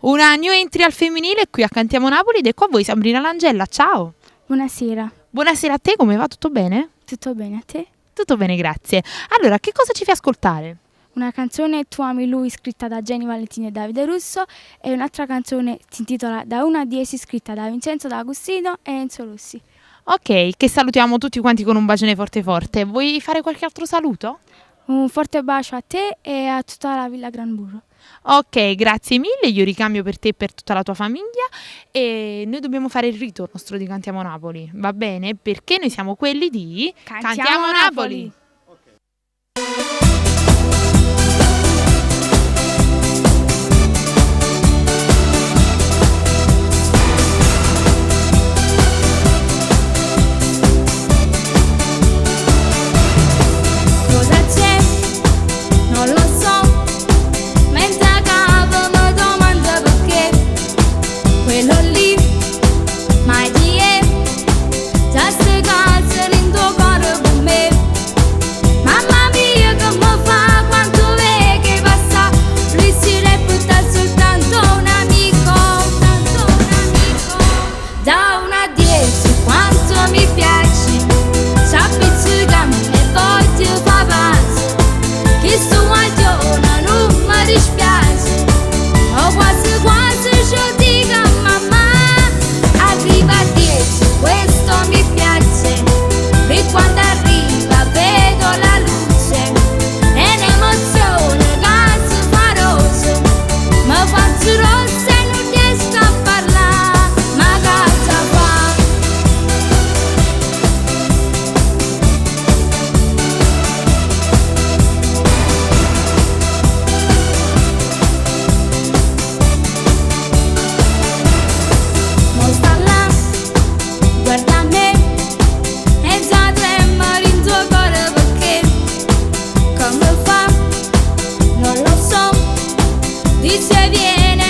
Una new entry al femminile qui a Cantiamo Napoli ed è qua voi Sabrina Langella, ciao! Buonasera. Buonasera a te, come va? Tutto bene? Tutto bene, a te? Tutto bene, grazie. Allora, che cosa ci fai ascoltare? Una canzone Tu ami lui scritta da Jenny Valentini e Davide Russo e un'altra canzone si intitola Da 1 a 10 scritta da Vincenzo D'Agostino e Enzo Rossi. Ok, che salutiamo tutti quanti con un bacione forte forte. Vuoi fare qualche altro saluto? Un forte bacio a te e a tutta la Villa Granburro. Ok, grazie mille, io ricambio per te e per tutta la tua famiglia e noi dobbiamo fare il rito nostro di Cantiamo Napoli, va bene? Perché noi siamo quelli di Cantiamo Napoli! Cosa c'è? Non lo so, mentre a capo mi domanda perché quello lì, mai di è, già ste calze in tuo cuore con me. Mamma mia che mi fa quanto è che passa, lui si reputa soltanto un amico, da 1 a 10 quanto mi piaci, s'appizzicami e poi ti fa pace, che sto guaglione non mi dispiace, o quasi quasi ci dico a mamma, arriva a 10, questo mi piace, e quando arriva vedo la luce, è un'emozione che si fa rosso, mi faccio rossa e non riesco a parlare, ma cosa fa? Non sta là, guarda me, e già trema in tuo cuore perché, come fa, non lo so, dice viene